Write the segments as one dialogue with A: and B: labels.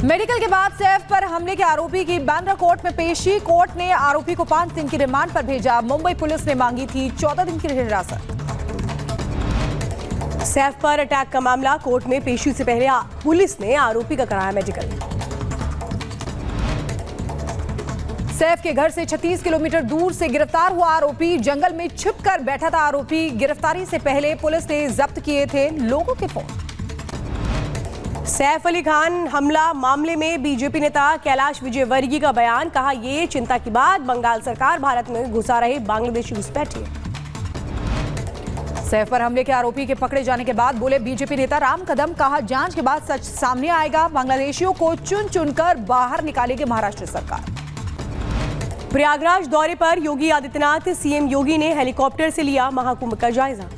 A: Medical के बाद सैफ पर हमले के आरोपी की बांद्रा कोर्ट में पेशी। कोर्ट ने आरोपी को 5 दिन की रिमांड पर भेजा। मुंबई पुलिस ने मांगी थी 14 दिन की हिरासत।
B: सैफ पर अटैक का मामला कोर्ट में पेशी से पहले पुलिस ने आरोपी का कराया मेडिकल।
A: सैफ के घर से 36 किलोमीटर दूर से गिरफ्तार हुआ आरोपी। जंगल में छिपकर बैठा था आरोपी। गिरफ्तारी से पहले पुलिस ने जब्त किए थे लोगों के फोन।
B: सैफ अली खान हमला मामले में बीजेपी नेता कैलाश विजयवर्गीय का बयान। कहा, ये चिंता की बात, बंगाल सरकार भारत में घुसा रहे बांग्लादेशी घुसपैठिए।
A: सैफ पर हमले के आरोपी के पकड़े जाने के बाद बोले बीजेपी नेता राम कदम। कहा, जांच के बाद सच सामने आएगा। बांग्लादेशियों को चुन चुनकर बाहर निकालेगी महाराष्ट्र सरकार।
B: प्रयागराज दौरे पर योगी आदित्यनाथ। सीएम योगी ने हेलीकॉप्टर से लिया महाकुंभ का जायजा।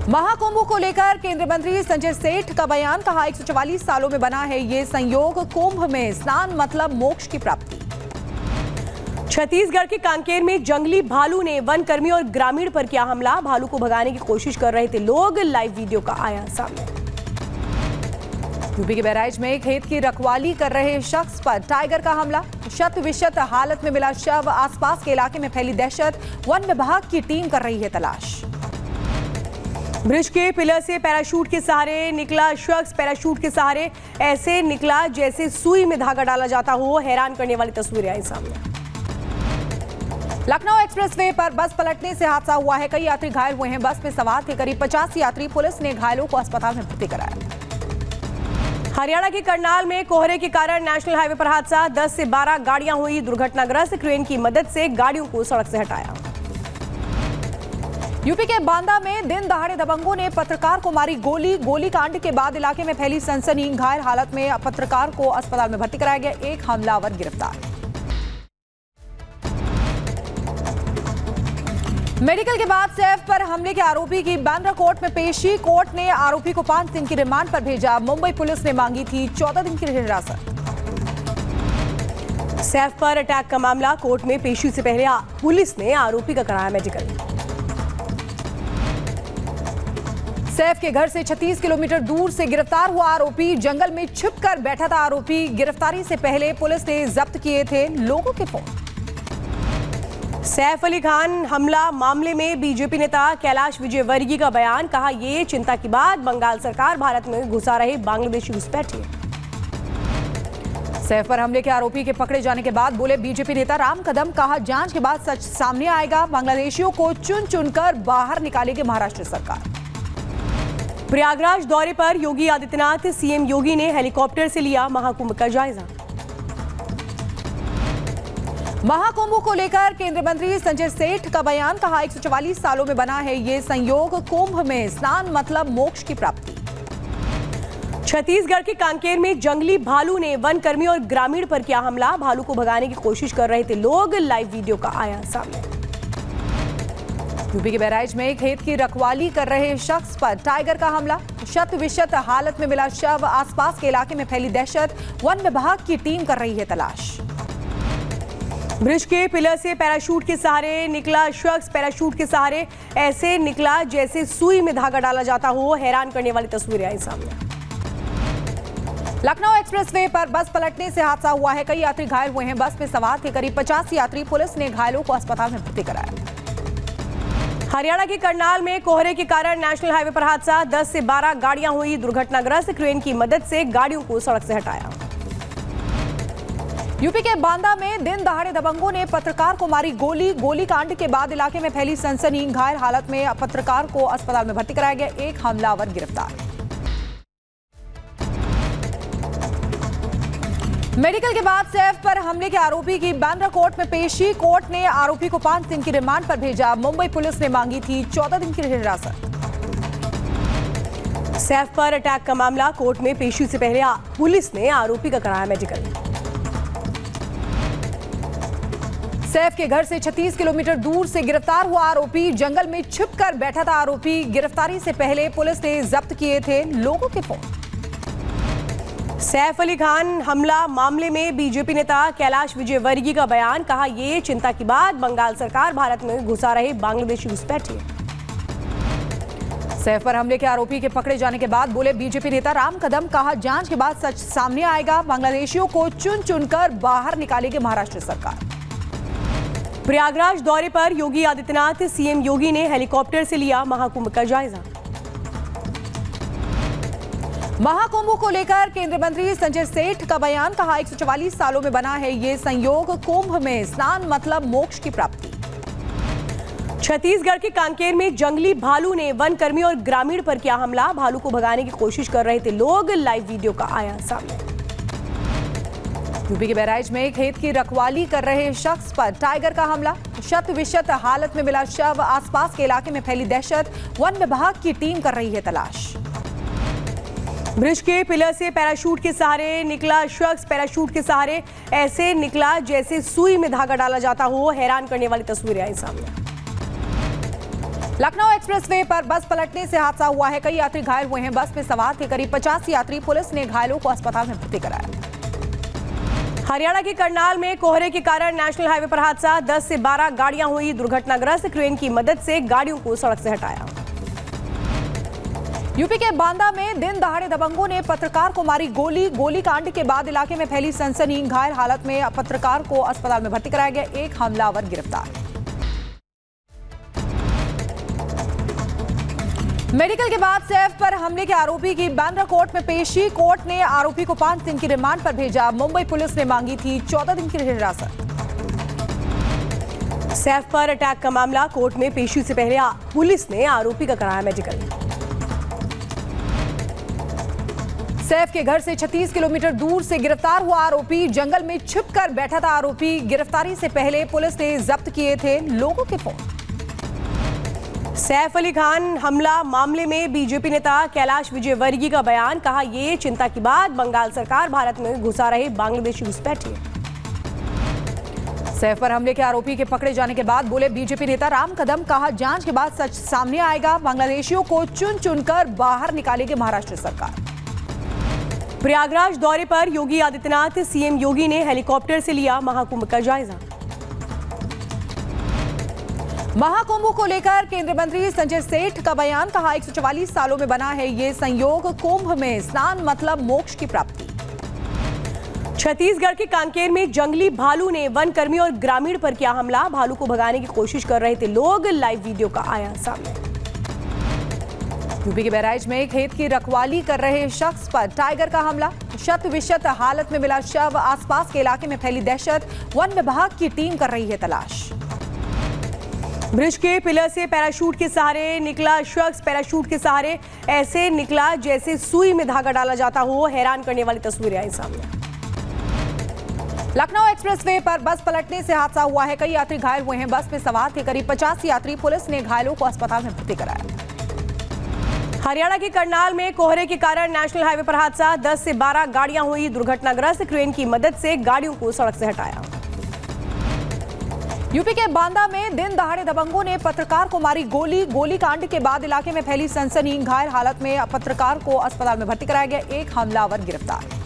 A: महाकुंभ को लेकर केंद्रीय मंत्री संजय सेठ का बयान। कहा, 144 सालों में बना है ये संयोग। कुंभ में स्नान मतलब मोक्ष की प्राप्ति।
B: छत्तीसगढ़ के कांकेर में जंगली भालू ने वन कर्मी और ग्रामीण पर किया हमला। भालू को भगाने की कोशिश कर रहे थे लोग। लाइव वीडियो का आया सामने।
A: यूपी के बहराइच में खेत की रखवाली कर रहे शख्स पर टाइगर का हमला। शत विशत हालत में मिला शव। आसपास के इलाके में फैली दहशत। वन विभाग की टीम कर रही है तलाश।
B: ब्रिज के पिलर से पैराशूट के सहारे निकला शख्स। पैराशूट के सहारे ऐसे निकला जैसे सुई में धागा डाला जाता हो। हैरान करने वाली तस्वीरें आई सामने।
A: लखनऊ एक्सप्रेसवे पर बस पलटने से हादसा हुआ है। कई यात्री घायल हुए हैं। बस में सवार थे करीब 50 यात्री। पुलिस ने घायलों को अस्पताल में भर्ती कराया।
B: हरियाणा के करनाल में कोहरे के कारण नेशनल हाईवे पर हादसा। 10 से 12 गाड़ियां हुई दुर्घटनाग्रस्त। क्रेन की मदद से गाड़ियों को सड़क से हटाया।
A: यूपी के बांदा में दिन दहाड़े दबंगों ने पत्रकार को मारी गोली। गोलीकांड के बाद इलाके में फैली सनसनी। घायल हालत में पत्रकार को अस्पताल में भर्ती कराया गया। एक हमलावर गिरफ्तार। मेडिकल के बाद सैफ पर हमले के आरोपी की बांद्रा कोर्ट में पेशी। कोर्ट ने आरोपी को 5 दिन की रिमांड पर भेजा। मुंबई पुलिस ने मांगी थी 14 दिन की हिरासत।
B: सैफ पर अटैक का मामला कोर्ट में पेशी से पहले पुलिस ने आरोपी का कराया मेडिकल।
A: सैफ के घर से 36 किलोमीटर दूर से गिरफ्तार हुआ आरोपी। जंगल में छिपकर बैठा था आरोपी। गिरफ्तारी से पहले पुलिस ने जब्त किए थे लोगों के फोन।
B: सैफ अली खान हमला मामले में बीजेपी नेता कैलाश विजयवर्गीय का बयान। कहा, ये चिंता की बात, बंगाल सरकार भारत में घुसा रहे बांग्लादेशी घुसपैठिए।
A: सैफ पर हमले के आरोपी के पकड़े जाने के बाद बोले बीजेपी नेता राम कदम। कहा, जांच के बाद सच सामने आएगा। बांग्लादेशियों को चुन चुनकर बाहर निकालेगी महाराष्ट्र सरकार।
B: प्रयागराज दौरे पर योगी आदित्यनाथ। सीएम योगी ने हेलीकॉप्टर से लिया महाकुंभ का जायजा।
A: महाकुंभ को लेकर केंद्रीय मंत्री संजय सेठ का बयान। कहा, 144 सालों में बना है ये संयोग। कुंभ में स्नान मतलब मोक्ष की प्राप्ति।
B: छत्तीसगढ़ के कांकेर में जंगली भालू ने वन कर्मी और ग्रामीण पर किया हमला। भालू को भगाने की कोशिश कर रहे थे लोग। लाइव वीडियो का आया सामने।
A: यूपी के बहराइच में खेत की रखवाली कर रहे शख्स पर टाइगर का हमला। शत विशत हालत में मिला शव। आसपास के इलाके में फैली दहशत। वन विभाग की टीम कर रही है तलाश।
B: ब्रिज के पिलर से पैराशूट के सहारे निकला शख्स। पैराशूट के सहारे ऐसे निकला जैसे सुई में धागा डाला जाता हो। हैरान करने वाली तस्वीरें आई सामने।
A: लखनऊ एक्सप्रेसवे पर बस पलटने से हादसा हुआ है। कई यात्री घायल हुए हैं। बस में सवार थे करीब 50 यात्री। पुलिस ने घायलों को अस्पताल में भर्ती कराया।
B: हरियाणा के करनाल में कोहरे के कारण नेशनल हाईवे पर हादसा। 10 से 12 गाड़ियां हुई दुर्घटनाग्रस्त। क्रेन की मदद से गाड़ियों को सड़क से हटाया।
A: यूपी के बांदा में दिन दहाड़े दबंगों ने पत्रकार को मारी गोली। गोलीकांड के बाद इलाके में फैली सनसनी। घायल हालत में पत्रकार को अस्पताल में भर्ती कराया गया। एक हमलावर गिरफ्तार। मेडिकल के बाद सैफ पर हमले के आरोपी की बांद्रा कोर्ट में पेशी। कोर्ट ने आरोपी को 5 दिन की रिमांड पर भेजा। मुंबई पुलिस ने मांगी थी 14 दिन की हिरासत।
B: सैफ पर अटैक का मामला कोर्ट में पेशी से पहले पुलिस ने आरोपी का कराया मेडिकल।
A: सैफ के घर से 36 किलोमीटर दूर से गिरफ्तार हुआ आरोपी। जंगल में छिपकर बैठा था आरोपी। गिरफ्तारी से पहले पुलिस ने जब्त किए थे लोगों के फोन।
B: सैफ अली खान हमला मामले में बीजेपी नेता कैलाश विजयवर्गीय का बयान। कहा, ये चिंता की बात, बंगाल सरकार भारत में घुसा रहे बांग्लादेशी घुसपैठिए।
A: सैफ पर हमले के आरोपी के पकड़े जाने के बाद बोले बीजेपी नेता राम कदम, कहा जांच के बाद सच सामने आएगा। बांग्लादेशियों को चुन चुनकर बाहर निकालेगी महाराष्ट्र सरकार।
B: प्रयागराज दौरे पर योगी आदित्यनाथ, सीएम योगी ने हेलीकॉप्टर से लिया महाकुंभ का जायजा।
A: महाकुंभ को लेकर केंद्रीय मंत्री संजय सेठ का बयान, कहा 144 सालों में बना है ये संयोग, कुंभ में स्नान मतलब मोक्ष की प्राप्ति।
B: छत्तीसगढ़ के कांकेर में जंगली भालू ने वन कर्मी और ग्रामीण पर किया हमला। भालू को भगाने की कोशिश कर रहे थे लोग, लाइव वीडियो का आया सामने।
A: यूपी के बहराइच में खेत की रखवाली कर रहे शख्स पर टाइगर का हमला, शत विशत हालत में मिला शव, आसपास के इलाके में फैली दहशत, वन विभाग की टीम कर रही है तलाश।
B: ब्रिज के पिलर से पैराशूट के सहारे निकला शख्स, पैराशूट के सहारे ऐसे निकला जैसे सुई में धागा डाला जाता हो। हैरान करने वाली तस्वीरें आई सामने।
A: लखनऊ एक्सप्रेसवे पर बस पलटने से हादसा हुआ है, कई यात्री घायल हुए हैं। बस में सवार थे करीब 50 यात्री, पुलिस ने घायलों को अस्पताल में भर्ती कराया।
B: हरियाणा के करनाल में कोहरे के कारण नेशनल हाईवे पर हादसा, 10 से 12 गाड़ियां हुई दुर्घटनाग्रस्त, क्रेन की मदद से गाड़ियों को सड़क से हटाया।
A: यूपी के बांदा में दिन दहाड़े दबंगों ने पत्रकार को मारी गोली, गोलीकांड के बाद इलाके में फैली सनसनी, घायल हालत में पत्रकार को अस्पताल में भर्ती कराया गया, एक हमलावर गिरफ्तार। मेडिकल के बाद सैफ पर हमले के आरोपी की बांद्रा कोर्ट में पेशी, कोर्ट ने आरोपी को 5 दिन की रिमांड पर भेजा। मुंबई पुलिस ने मांगी थी 14 दिन की हिरासत।
B: सैफ पर अटैक का मामला, कोर्ट में पेशी से पहले पुलिस ने आरोपी का कराया मेडिकल।
A: सैफ के घर से 36 किलोमीटर दूर से गिरफ्तार हुआ आरोपी, जंगल में छिपकर बैठा था आरोपी। गिरफ्तारी से पहले पुलिस ने जब्त किए थे लोगों के फोन।
B: सैफ अली खान हमला मामले में बीजेपी नेता कैलाश विजयवर्गीय का बयान, कहा ये चिंता की बात, बंगाल सरकार भारत में घुसा रहे बांग्लादेशी घुसपैठिए।
A: सैफ पर हमले के आरोपी के पकड़े जाने के बाद बोले बीजेपी नेता राम कदम, कहा जांच के बाद सच सामने आएगा। बांग्लादेशियों को चुन चुनकर बाहर निकालेगी महाराष्ट्र सरकार।
B: प्रयागराज दौरे पर योगी आदित्यनाथ, सीएम योगी ने हेलीकॉप्टर से लिया महाकुंभ का जायजा।
A: महाकुंभ को लेकर केंद्रीय मंत्री संजय सेठ का बयान, कहा 144 सालों में बना है ये संयोग, कुंभ में स्नान मतलब मोक्ष की प्राप्ति।
B: छत्तीसगढ़ के कांकेर में जंगली भालू ने वन कर्मी और ग्रामीण पर किया हमला। भालू को भगाने की कोशिश कर रहे थे लोग, लाइव वीडियो का आया सामने।
A: यूपी के बहराइच में खेत की रखवाली कर रहे शख्स पर टाइगर का हमला, शत विशत हालत में मिला शव, आसपास के इलाके में फैली दहशत, वन विभाग की टीम कर रही है तलाश। ब्रिज के पिलर से पैराशूट के सहारे निकला शख्स, पैराशूट के सहारे ऐसे निकला जैसे सुई में धागा डाला जाता हो। हैरान करने वाली तस्वीरें आई सामने। लखनऊ एक्सप्रेसवे पर बस पलटने से हादसा हुआ है, कई यात्री घायल हुए हैं। बस में सवार थे करीब 50 यात्री, पुलिस ने घायलों को अस्पताल में भर्ती कराया।
B: हरियाणा के करनाल में कोहरे के कारण नेशनल हाईवे पर हादसा, 10 से 12 गाड़ियां हुई दुर्घटनाग्रस्त, क्रेन की मदद से गाड़ियों को सड़क से हटाया।
A: यूपी के बांदा में दिन दहाड़े दबंगों ने पत्रकार को मारी गोली, गोलीकांड के बाद इलाके में फैली सनसनी, घायल हालत में पत्रकार को अस्पताल में भर्ती कराया गया, एक हमलावर गिरफ्तार।